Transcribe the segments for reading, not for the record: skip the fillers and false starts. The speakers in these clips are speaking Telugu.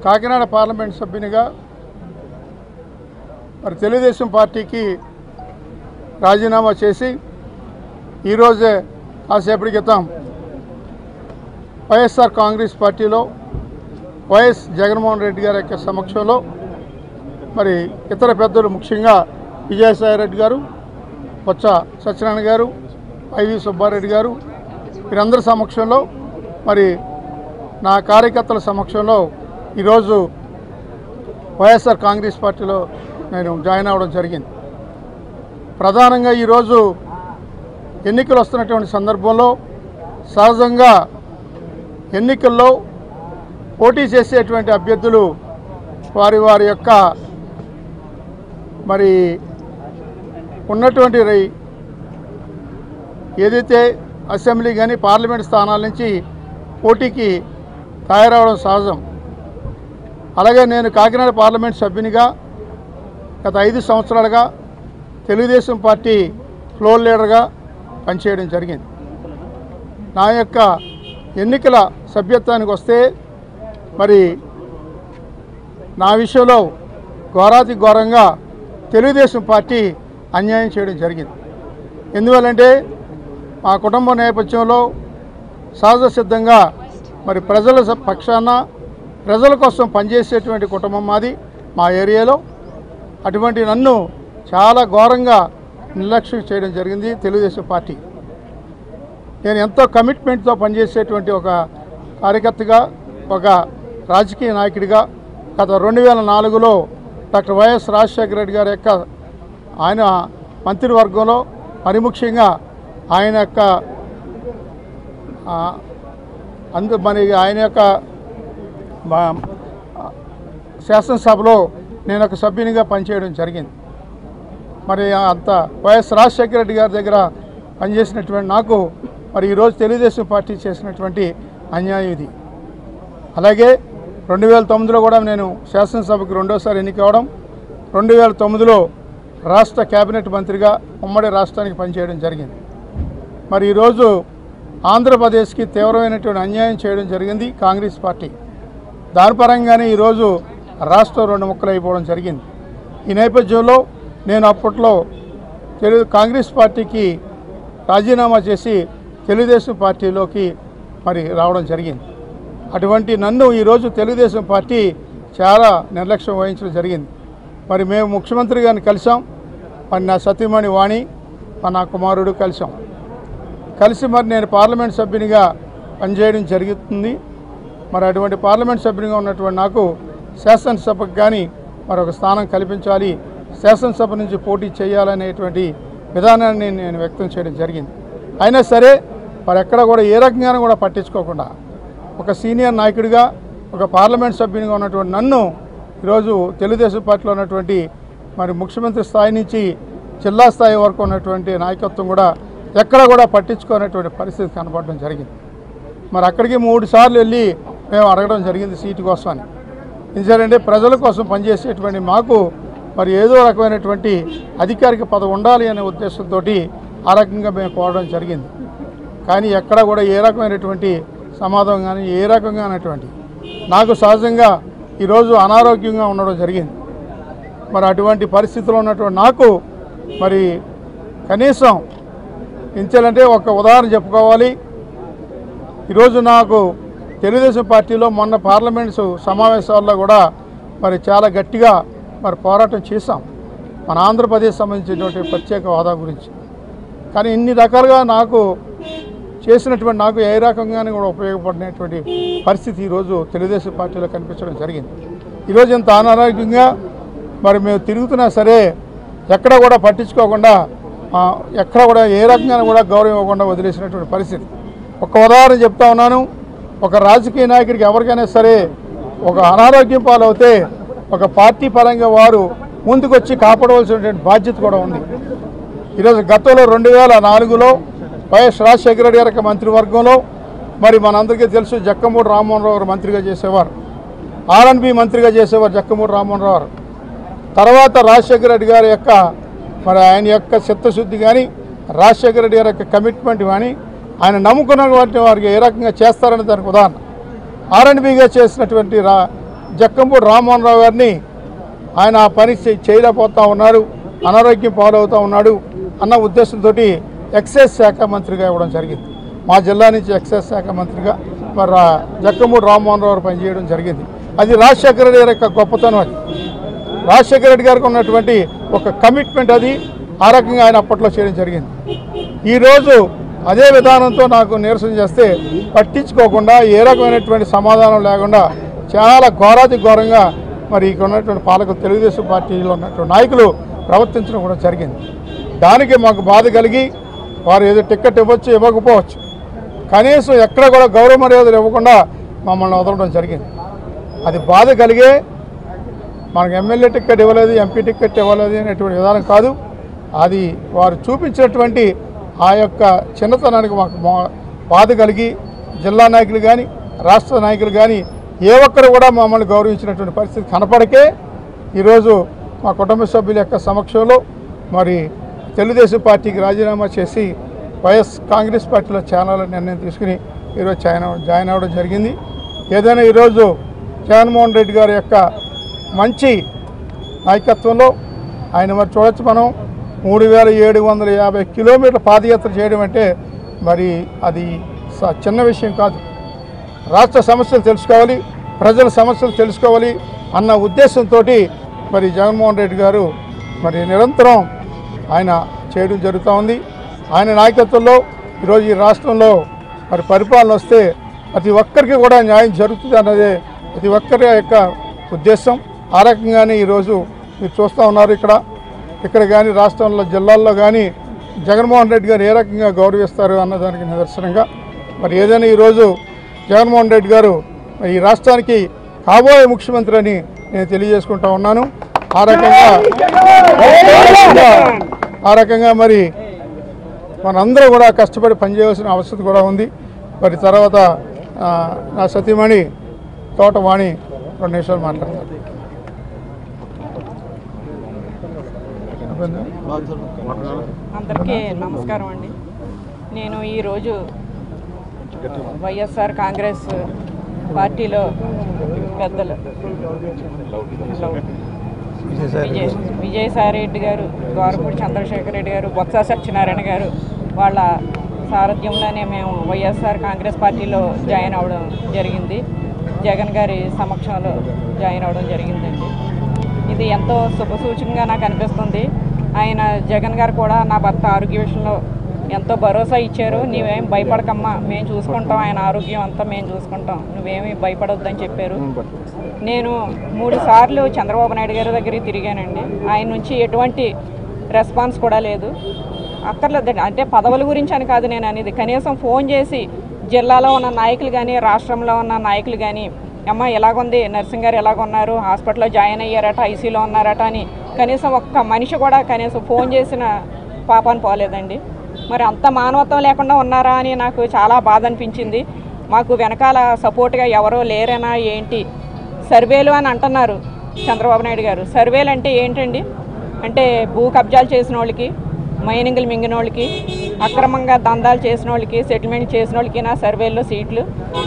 కాకినాడ పార్లమెంట్ సభ్యునిగా మరి తెలుగుదేశం పార్టీకి రాజీనామా చేసి ఈరోజే కాసేపటి క్రితం వైఎస్ఆర్ కాంగ్రెస్ పార్టీలో వైఎస్ జగన్మోహన్ రెడ్డి గారి యొక్క సమక్షంలో మరి ఇతర పెద్దలు ముఖ్యంగా విజయసాయి రెడ్డి గారు, బొత్స సత్యనారాయణ గారు, ఐవి సుబ్బారెడ్డి గారు వీరందరి సమక్షంలో మరి నా కార్యకర్తల సమక్షంలో ఈరోజు వైఎస్ఆర్ కాంగ్రెస్ పార్టీలో నేను జాయిన్ అవ్వడం జరిగింది. ప్రధానంగా ఈరోజు ఎన్నికలు వస్తున్నటువంటి సందర్భంలో సహజంగా ఎన్నికల్లో పోటీ చేసేటువంటి అభ్యర్థులు వారి వారి యొక్క మరి ఉన్నటువంటి ఏదైతే అసెంబ్లీ కానీ పార్లమెంట్ స్థానాల నుంచి పోటీకి తయారవడం సహజం. అలాగే నేను కాకినాడ పార్లమెంట్ సభ్యునిగా గత 5 సంవత్సరాలుగా తెలుగుదేశం పార్టీ ఫ్లోర్ లీడర్గా పనిచేయడం జరిగింది. నా యొక్క ఎన్నికల సభ్యత్వానికి వస్తే మరి నా విషయంలో ఘోరాతి ఘోరంగా తెలుగుదేశం పార్టీ అన్యాయం చేయడం జరిగింది. ఎందువల్లంటే మా కుటుంబ నేపథ్యంలో సహజ సిద్ధంగా మరి ప్రజల పక్షాన ప్రజల కోసం పనిచేసేటువంటి కుటుంబం మాది మా ఏరియాలో. అటువంటి నన్ను చాలా ఘోరంగా నిర్లక్ష్యం చేయడం జరిగింది తెలుగుదేశం పార్టీ. నేను ఎంతో కమిట్మెంట్తో పనిచేసేటువంటి ఒక కార్యకర్తగా, ఒక రాజకీయ నాయకుడిగా గత 2004లో డాక్టర్ వైఎస్ రాజశేఖర రెడ్డి గారి యొక్క ఆయన మంత్రివర్గంలో మరి ముఖ్యంగా ఆయన యొక్క ఆయన యొక్క శాసనసభలో నేను ఒక సభ్యునిగా పనిచేయడం జరిగింది. మరి అంత వైఎస్ రాజశేఖర రెడ్డి గారి దగ్గర పనిచేసినటువంటి నాకు మరి ఈరోజు తెలుగుదేశం పార్టీ చేసినటువంటి అన్యాయం ఇది. అలాగే 2009లో కూడా నేను శాసనసభకు 2వసారి ఎన్నికవడం, 2009లో రాష్ట్ర కేబినెట్ మంత్రిగా ఉమ్మడి రాష్ట్రానికి పనిచేయడం జరిగింది. మరి ఈరోజు ఆంధ్రప్రదేశ్కి తీవ్రమైనటువంటి అన్యాయం చేయడం జరిగింది కాంగ్రెస్ పార్టీ. దాని పరంగానే ఈరోజు రాష్ట్రం 2 ముక్కలు అయిపోవడం జరిగింది. ఈ నేపథ్యంలో నేను అప్పట్లో కాంగ్రెస్ పార్టీకి రాజీనామా చేసి తెలుగుదేశం పార్టీలోకి మరి రావడం జరిగింది. అటువంటి నన్ను ఈరోజు తెలుగుదేశం పార్టీ చాలా నిర్లక్ష్యం వహించడం జరిగింది. మరి మేము ముఖ్యమంత్రి గారిని కలిసాం, మరి నా సతీమణి వాణి నా కుమారుడు కలిసి మరి నేను పార్లమెంట్ సభ్యునిగా పనిచేయడం జరుగుతుంది. మరి అటువంటి పార్లమెంట్ సభ్యునిగా ఉన్నటువంటి నాకు శాసనసభకు కానీ మరొక స్థానం కల్పించాలి, శాసనసభ నుంచి పోటీ చేయాలనేటువంటి విధానాన్ని నేను వ్యక్తం చేయడం జరిగింది. అయినా సరే మరి ఎక్కడ కూడా ఏ రకంగానూ కూడా పట్టించుకోకుండా ఒక సీనియర్ నాయకుడిగా, ఒక పార్లమెంట్ సభ్యునిగా ఉన్నటువంటి నన్ను ఈరోజు తెలుగుదేశం పార్టీలో ఉన్నటువంటి మరి ముఖ్యమంత్రి స్థాయి నుంచి జిల్లా స్థాయి వరకు ఉన్నటువంటి నాయకత్వం కూడా ఎక్కడ కూడా పట్టించుకునేటువంటి పరిస్థితి కనపడడం జరిగింది. మరి అక్కడికి 3 సార్లు వెళ్ళి మేము అడగడం జరిగింది సీటు కోసమని. ఎందుకంటే ప్రజల కోసం పనిచేసేటువంటి మాకు మరి ఏదో రకమైనటువంటి అధికారిక పదవి ఉండాలి అనే ఉద్దేశంతో ఆ రకంగా మేము కోరడం జరిగింది. కానీ ఎక్కడ కూడా ఏ రకమైనటువంటి సమాధానం కానీ ఏ రకంగా అనేటువంటి నాకు సహజంగా ఈరోజు అనారోగ్యంగా ఉండడం జరిగింది. మరి అటువంటి పరిస్థితిలో ఉన్నటువంటి నాకు మరి కనీసం ఎంచాలంటే ఒక ఉదాహరణ చెప్పుకోవాలి. ఈరోజు నాకు తెలుగుదేశం పార్టీలో మొన్న పార్లమెంట్స్ సమావేశాల్లో కూడా మరి చాలా గట్టిగా మరి పోరాటం చేశాం మన ఆంధ్రప్రదేశ్ సంబంధించినటువంటి ప్రత్యేక హోదా గురించి. కానీ ఇన్ని రకాలుగా నాకు చేసినటువంటి నాకు ఏ రకంగానే కూడా ఉపయోగపడినటువంటి పరిస్థితి ఈరోజు తెలుగుదేశం పార్టీలో కనిపించడం జరిగింది. ఈరోజు ఇంత అనారోగ్యంగా మరి మేము తిరుగుతున్నా సరే ఎక్కడ కూడా పట్టించుకోకుండా, ఎక్కడ కూడా ఏ రకంగా కూడా గౌరవం ఇవ్వకుండా వదిలేసినటువంటి పరిస్థితి. ఒక ఉదాహరణ చెప్తా ఉన్నాను. ఒక రాజకీయ నాయకుడికి ఎవరికైనా సరే ఒక అనారోగ్యం పాలవుతే ఒక పార్టీ పరంగా వారు ముందుకొచ్చి కాపాడవలసినటువంటి బాధ్యత కూడా ఉంది. ఈరోజు గతంలో 2004లో వైఎస్ రాజశేఖర రెడ్డి గారి మంత్రివర్గంలో మరి మనందరికీ తెలుసు జక్కమూడి రామ్మోహన్ రావు గారు మంత్రిగా చేసేవారు, R&B మంత్రిగా చేసేవారు జక్కమూడి రామ్మోహన్ రావు. తర్వాత రాజశేఖర రెడ్డి గారి యొక్క మరి ఆయన యొక్క చిత్తశుద్ధి కానీ రాజశేఖర రెడ్డి గారి యొక్క కమిట్మెంట్ కానీ ఆయన నమ్ముకున్న వాటిని వారికి ఏ రకంగా చేస్తారని దానికి ఉదాహరణ R&Bగా చేసినటువంటి జక్కంపూడి రామ్మోహన్ రావు గారిని ఆయన ఆ పని చేయలేకపోతూ ఉన్నారు, అనారోగ్యం పాలవుతూ ఉన్నాడు అన్న ఉద్దేశంతో ఎక్సైజ్ శాఖ మంత్రిగా ఇవ్వడం జరిగింది. మా జిల్లా నుంచి ఎక్సైజ్ శాఖ మంత్రిగా మరి జక్కంపూడి రామ్మోహన్ రావు పనిచేయడం జరిగింది. అది రాజశేఖర రెడ్డి గారి యొక్క గొప్పతనం. అది రాజశేఖర రెడ్డి గారికి ఉన్నటువంటి ఒక కమిట్మెంట్. అది ఆ రకంగా ఆయన అప్పట్లో చేయడం జరిగింది. ఈరోజు అదే విధానంతో నాకు నిరసన చేస్తే పట్టించుకోకుండా ఏ రకమైనటువంటి సమాధానం లేకుండా చాలా ఘోరాతి ఘోరంగా మరి ఇక్కడ ఉన్నటువంటి పాలకులు తెలుగుదేశం పార్టీలో ఉన్నటువంటి నాయకులు ప్రవర్తించడం కూడా జరిగింది. దానికి మాకు బాధ కలిగి వారు ఏదో టికెట్ ఇవ్వచ్చు ఇవ్వకపోవచ్చు, కనీసం ఎక్కడ కూడా గౌరవ మర్యాదలు ఇవ్వకుండా మమ్మల్ని వదలడం జరిగింది. అది బాధ కలిగే మనకు ఎమ్మెల్యే టికెట్ ఇవ్వలేదు, ఎంపీ టికెట్ ఇవ్వలేదు అనేటువంటి విధానం కాదు. అది వారు చూపించినటువంటి ఆ యొక్క చిన్నతనానికి మాకు బాధ కలిగి జిల్లా నాయకులు కానీ రాష్ట్ర నాయకులు కానీ ఏ ఒక్కరు కూడా మమ్మల్ని గౌరవించినటువంటి పరిస్థితి కనపడకే ఈరోజు మా కుటుంబ సభ్యుల యొక్క సమక్షంలో మరి తెలుగుదేశం పార్టీకి రాజీనామా చేసి వైఎస్ కాంగ్రెస్ పార్టీలో చేరాలని నిర్ణయం తీసుకుని ఈరోజు జాయిన్ అవ్వడం జరిగింది. ఏదైనా ఈరోజు జగన్మోహన్ రెడ్డి గారి యొక్క మంచి నాయకత్వంలో ఆయన మరి చూడొచ్చు, మనం 3750 కిలోమీటర్ల పాదయాత్ర చేయడం అంటే మరి అది చిన్న విషయం కాదు. రాష్ట్ర సమస్యలు తెలుసుకోవాలి, ప్రజల సమస్యలు తెలుసుకోవాలి అన్న ఉద్దేశంతో మరి జగన్మోహన్ రెడ్డి గారు మరి నిరంతరం ఆయన చేయడం జరుగుతూ ఉంది. ఆయన నాయకత్వంలో ఈరోజు ఈ రాష్ట్రంలో మరి పరిపాలన వస్తే ప్రతి ఒక్కరికి కూడా న్యాయం జరుగుతుంది అన్నదే ప్రతి ఒక్కరి యొక్క ఉద్దేశం. ఆ రకంగానే ఈరోజు మీరు చూస్తూ ఉన్నారు. ఇక్కడ కానీ రాష్ట్రంలో జిల్లాల్లో కానీ జగన్మోహన్ రెడ్డి గారు ఏ రకంగా గౌరవిస్తారు అన్నదానికి నిదర్శనంగా మరి ఏదైనా ఈరోజు జగన్మోహన్ రెడ్డి గారు ఈ రాష్ట్రానికి కాబోయే ముఖ్యమంత్రి అని నేను తెలియజేసుకుంటా ఉన్నాను. ఆ రకంగా మరి మనందరూ కూడా కష్టపడి పనిచేయాల్సిన అవసరం కూడా ఉంది. మరి తర్వాత నా సతీమణి తోటవాణి 2 నిమిషాలు మాట్లాడతారు. అందరికీ నమస్కారం అండి. నేను ఈరోజు వైఎస్ఆర్ కాంగ్రెస్ పార్టీలో పెద్దలు విజయసాయి రెడ్డి గారు, గోరపూడి చంద్రశేఖర్ రెడ్డి గారు, బొత్స సత్యనారాయణ గారు వాళ్ళ సారథ్యంలోనే మేము వైఎస్ఆర్ కాంగ్రెస్ పార్టీలో జాయిన్ అవ్వడం జరిగింది. జగన్ గారి సమక్షంలో జాయిన్ అవ్వడం జరిగిందండి. ఇది ఎంతో శుభసూచకంగా నాకు అనిపిస్తుంది. ఆయన జగన్ గారు కూడా నా భర్త ఆరోగ్య విషయంలో ఎంతో భరోసా ఇచ్చారు. నీవేం భయపడకమ్మా, మేము చూసుకుంటాం, ఆయన ఆరోగ్యం అంతా మేము చూసుకుంటాం, నువ్వేమీ భయపడొద్దని చెప్పారు. నేను 3 సార్లు చంద్రబాబు నాయుడు గారి దగ్గరికి తిరిగానండి. ఆయన నుంచి ఎటువంటి రెస్పాన్స్ కూడా లేదు. అక్కర్లేదు అంటే పదవుల గురించి అని కాదు నేను అనేది, కనీసం ఫోన్ చేసి జిల్లాలో ఉన్న నాయకులు కానీ రాష్ట్రంలో ఉన్న నాయకులు కానీ అమ్మ ఎలాగుంది, నర్సింగ్ గారు ఎలాగున్నారు, హాస్పిటల్లో జాయిన్ అయ్యారట, ఐసీలో ఉన్నారట అని కనీసం ఒక్క మనిషి కూడా కనీసం ఫోన్ చేసిన పాపాన్ని పోలేదండి. మరి అంత మానవత్వం లేకుండా ఉన్నారా అని నాకు చాలా బాధ అనిపించింది. మాకు వెనకాల సపోర్ట్గా ఎవరో లేరేనా ఏంటి, సర్వేలు అని అంటున్నారు చంద్రబాబు నాయుడు గారు. సర్వేలు అంటే ఏంటండి? అంటే భూ కబ్జాలు చేసిన వాళ్ళకి, మైనింగ్లు మింగిన వాళ్ళకి, అక్రమంగా దందాలు చేసిన వాళ్ళకి, సెటిల్మెంట్ చేసిన వాళ్ళకి నా సర్వేల్లో సీట్లు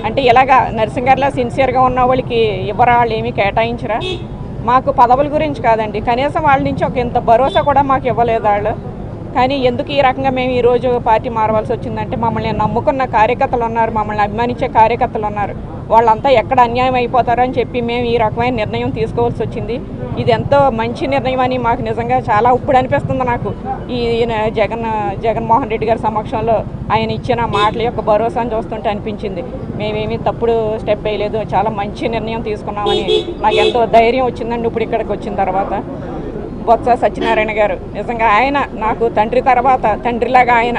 అంటే ఇలాగా నర్సింగ్ గారిలో సిన్సియర్గా ఉన్న వాళ్ళకి ఇవ్వరా, వాళ్ళు ఏమీ కేటాయించరా? మాకు పదవుల గురించి కాదండి, కనీసం వాళ్ళ నుంచి ఒక ఇంత భరోసా కూడా మాకు ఇవ్వలేదు వాళ్ళు. కానీ ఎందుకు ఈ రకంగా మేము ఈరోజు పార్టీ మారవలసి వచ్చిందంటే మమ్మల్ని నమ్ముకున్న కార్యకర్తలు ఉన్నారు, మమ్మల్ని అభిమానించే కార్యకర్తలు ఉన్నారు, వాళ్ళంతా ఎక్కడ అన్యాయం అయిపోతారని చెప్పి మేము ఈ రకమైన నిర్ణయం తీసుకోవాల్సి వచ్చింది. ఇది ఎంతో మంచి నిర్ణయం అని మాకు నిజంగా చాలా ఇప్పుడు అనిపిస్తుంది. నాకు ఈ జగన్మోహన్ రెడ్డి గారి సమక్షంలో ఆయన ఇచ్చిన మాటల యొక్క భరోసాను చూస్తుంటే అనిపించింది మేమేమీ తప్పుడు స్టెప్ వేయలేదు, చాలా మంచి నిర్ణయం తీసుకున్నామని నాకు ఎంతో ధైర్యం వచ్చిందండి ఇప్పుడు ఇక్కడికి వచ్చిన తర్వాత. బొత్స సత్యనారాయణ గారు నిజంగా ఆయన నాకు తండ్రి తర్వాత తండ్రిలాగా ఆయన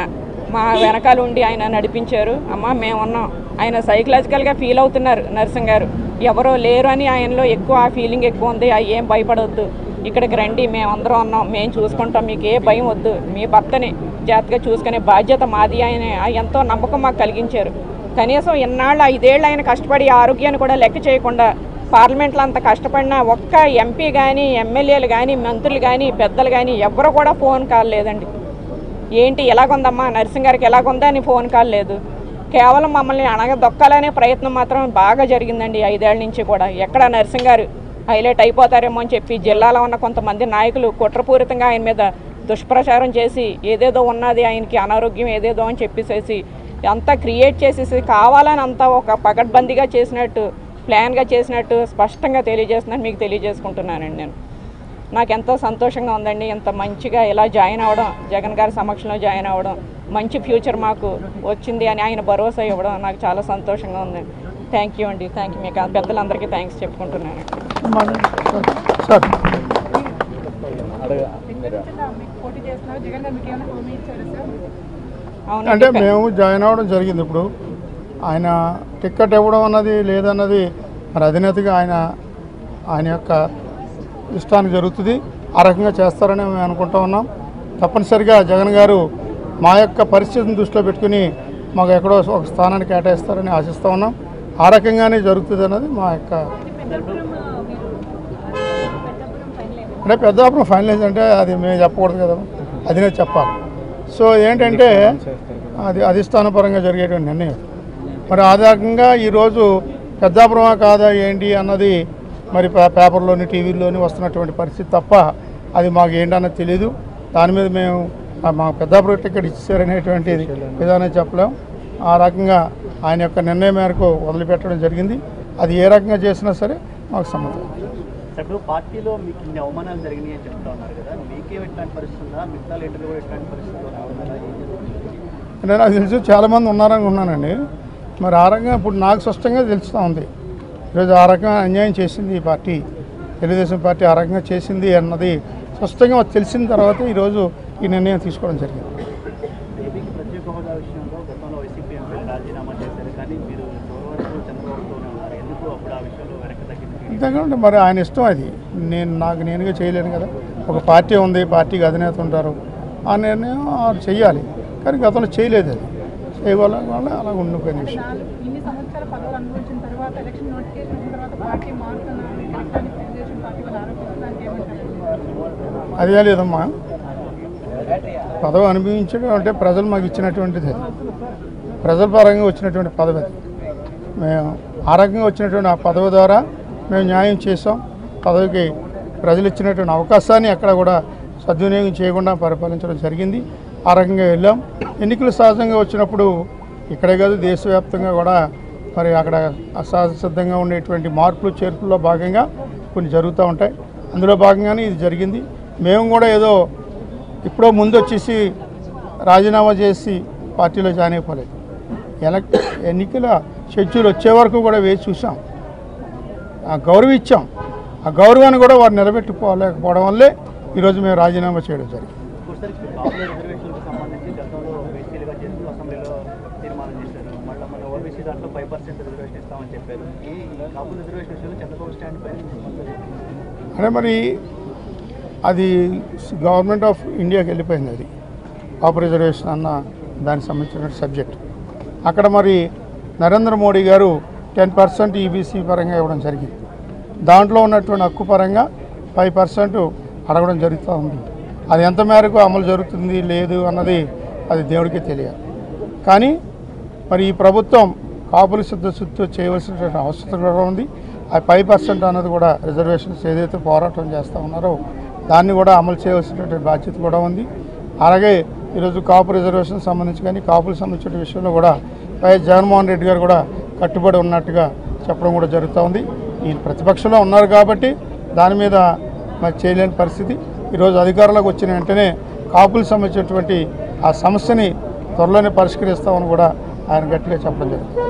మా వెనకాల ఉండి ఆయన నడిపించారు. అమ్మ మేము ఉన్నాం, ఆయన సైకలాజికల్గా ఫీల్ అవుతున్నారు నర్సింగ్ గారు, ఎవరో లేరు అని ఆయనలో ఎక్కువ ఆ ఫీలింగ్ ఎక్కువ ఉంది. ఏం భయపడవద్దు, ఇక్కడికి రండి, మేమందరం ఉన్నాం, మేము చూసుకుంటాం, మీకు ఏ భయం వద్దు, మీ భర్తని జాగ్రత్తగా చూసుకునే బాధ్యత మాది ఆయన ఎంతో నమ్మకం మాకు కలిగించారు. కనీసం ఇన్నాళ్ళు 5 ఏళ్ళు ఆయన కష్టపడి ఆరోగ్యాన్ని కూడా లెక్క చేయకుండా పార్లమెంట్లో అంత కష్టపడినా ఒక్క ఎంపీ కానీ ఎమ్మెల్యేలు కానీ మంత్రులు కానీ పెద్దలు కానీ ఎవరు కూడా ఫోన్ కాల్ లేదండి. ఏంటి ఎలాగుందమ్మా నర్సింగ్ గారికి ఎలాగుందా అని ఫోన్ కాల్ లేదు. కేవలం మమ్మల్ని అణగదొక్కాలనే ప్రయత్నం మాత్రం బాగా జరిగిందండి 5 ఏళ్ల నుంచి కూడా. ఎక్కడ నరసింహ్ గారు హైలైట్ అయిపోతారేమో అని చెప్పి జిల్లాలో ఉన్న కొంతమంది నాయకులు కుట్రపూరితంగా ఆయన మీద దుష్ప్రచారం చేసి ఏదేదో ఉన్నది, ఆయనకి అనారోగ్యం ఏదేదో అని చెప్పేసేసి అంతా క్రియేట్ చేసేసి కావాలని అంతా ఒక పకడ్బందీగా చేసినట్టు, ప్లాన్గా చేసినట్టు స్పష్టంగా తెలియజేస్తున్నాను, మీకు తెలియజేసుకుంటున్నానండి. నేను నాకు ఎంతో సంతోషంగా ఉందండి. ఇంత మంచిగా ఇలా జాయిన్ అవ్వడం, జగన్ గారి సమక్షంలో జాయిన్ అవ్వడం, మంచి ఫ్యూచర్ మాకు వచ్చింది అని ఆయన భరోసా ఇవ్వడం నాకు చాలా సంతోషంగా ఉంది. థ్యాంక్ యూ అండి. Thank you. మీకు పెద్దలందరికీ థ్యాంక్స్ చెప్పుకుంటున్నాను. అంటే మేము జాయిన్ అవ్వడం జరిగింది. ఇప్పుడు ఆయన టికెట్ ఇవ్వడం అన్నది లేదన్నది మరి అధినేతగా ఆయన యొక్క ఇష్టానికి జరుగుతుంది. ఆ రకంగా చేస్తారని మేము అనుకుంటా ఉన్నాం. తప్పనిసరిగా జగన్ గారు మా యొక్క పరిస్థితిని దృష్టిలో పెట్టుకుని మాకు ఎక్కడో ఒక స్థానాన్ని కేటాయిస్తారని ఆశిస్తూ ఉన్నాం. ఆ రకంగానే జరుగుతుంది అన్నది మా యొక్క. అంటే పెద్దాపురం ఫైనలైజ్ అంటే అది మేము చెప్పకూడదు కదా, అదినే చెప్పాలి. సో ఏంటంటే అది అధిష్టానపరంగా జరిగేటువంటి నిర్ణయం. మరి ఆ రకంగా ఈరోజు పెద్దాపురమా కాదా ఏంటి అన్నది మరి పేపర్లోని టీవీల్లోని వస్తున్నటువంటి పరిస్థితి తప్ప అది మాకు ఏంటన్నది తెలియదు. దాని మీద మేము మా పెద్దాపురం టికెట్ ఇచ్చారనేటువంటిది విధానం చెప్పలేం. ఆ రకంగా ఆయన యొక్క నిర్ణయం మేరకు వదిలిపెట్టడం జరిగింది. అది ఏ రకంగా చేసినా సరే మాకు సమ్మతం. ఇప్పుడు పార్టీలో మీకు ఇన్ని అవమానాలు జరిగినాయి అని చెప్తా ఉన్నారు కదా, మీకే ఎట్లాంటి పరిస్థితి ఉందా? మిగతా లీడర్లు కూడా ఎట్లాంటి పరిస్థితి నేను నాకు తెలుసు చాలామంది ఉన్నారని ఉన్నానండి. మరి ఆ రకంగా ఇప్పుడు నాకు స్పష్టంగా తెలుస్తూ ఉంది. ఈరోజు ఆ రకంగా అన్యాయం చేసింది ఈ పార్టీ, తెలుగుదేశం పార్టీ ఆ రకంగా చేసింది అన్నది స్పష్టంగా తెలిసిన తర్వాత ఈరోజు ఈ నిర్ణయం తీసుకోవడం జరిగింది. ఏపీకి ప్రత్యేక హోదా విషయంలో గతంలో వైసీపీ ఎంపీలు రాజీనామా చేశారు, కానీ మీరు చోరవరకు చంద్రబాబుతోనే ఉన్నారు. ఎందుకు అప్పుడు ఆ విషయంలో వెనక్కి తగ్గింది? ఎందుకంటే మరి ఆయన ఇష్టం అది. నేనుగా చేయలేను కదా. ఒక పార్టీ ఉంది, పార్టీకి అధినేత ఉంటారు, ఆ నిర్ణయం చెయ్యాలి. కానీ గతంలో చేయలేదు. అది చేయగల వల్ల అలా ఉండిపోయిన విషయం. అదే లేదమ్మా, పదవి అనుభవించడం అంటే ప్రజలు మాకు ఇచ్చినటువంటిది. ప్రజల పరంగా వచ్చినటువంటి పదవి అది. మేము ఆ రకంగా వచ్చినటువంటి ఆ పదవి ద్వారా మేము న్యాయం చేసాం. పదవికి ప్రజలు ఇచ్చినటువంటి అవకాశాన్ని ఎక్కడ కూడా సద్వినియోగం చేయకుండా పరిపాలించడం జరిగింది. ఆ రకంగా వెళ్ళాం. ఎన్నికలు సహజంగా వచ్చినప్పుడు ఇక్కడే కాదు దేశవ్యాప్తంగా కూడా మరి అక్కడ అసహజసిద్ధంగా ఉండేటువంటి మార్పులు చేర్పుల్లో భాగంగా కొన్ని జరుగుతూ ఉంటాయి. అందులో భాగంగానే ఇది జరిగింది. మేము కూడా ఏదో ఇప్పుడో ముందు వచ్చేసి రాజీనామా చేసి పార్టీలో జాయిన్ అయిపోలేదు. ఎన్నికల షెడ్యూల్ వచ్చే వరకు కూడా వేచి చూసాం, గౌరవించాం. ఆ గౌరవాన్ని కూడా వారు నిలబెట్టుకోలేకపోవడం వల్లే ఈరోజు మేము రాజీనామా చేయడం జరిగింది. అంటే మరి అది గవర్నమెంట్ ఆఫ్ ఇండియాకి వెళ్ళిపోయింది. అది కాపు రిజర్వేషన్ అన్న దానికి సంబంధించిన సబ్జెక్ట్. అక్కడ మరి నరేంద్ర మోడీ గారు 10% ఈబీసీ పరంగా ఇవ్వడం జరిగింది. దాంట్లో ఉన్నటువంటి హక్కు పరంగా 5% అడగడం జరుగుతూ ఉంది. అది ఎంత మేరకు అమలు జరుగుతుంది లేదు అన్నది అది దేవుడికే తెలియాలి. కానీ మరి ఈ ప్రభుత్వం కాపుల సిద్ధశుద్ధితో చేయవలసినటువంటి అవసరం కూడా ఉంది. ఆ 5% అన్నది కూడా రిజర్వేషన్స్ ఏదైతే పోరాటం చేస్తూ ఉన్నారో దాన్ని కూడా అమలు చేయవలసినటువంటి బాధ్యత కూడా ఉంది. అలాగే ఈరోజు కాపు రిజర్వేషన్ సంబంధించి కానీ కాపులకు సంబంధించిన విషయంలో కూడా వైఎస్ జగన్మోహన్ రెడ్డి గారు కూడా కట్టుబడి ఉన్నట్టుగా చెప్పడం కూడా జరుగుతూ ఉంది. ఈ ప్రతిపక్షంలో ఉన్నారు కాబట్టి దాని మీద మరి చేయలేని పరిస్థితి. ఈరోజు అధికారంలోకి వచ్చిన వెంటనే కాపులకు సంబంధించినటువంటి ఆ సమస్యని త్వరలోనే పరిష్కరిస్తామని కూడా ఆయన గట్టిగా చెప్పడం జరుగుతుంది.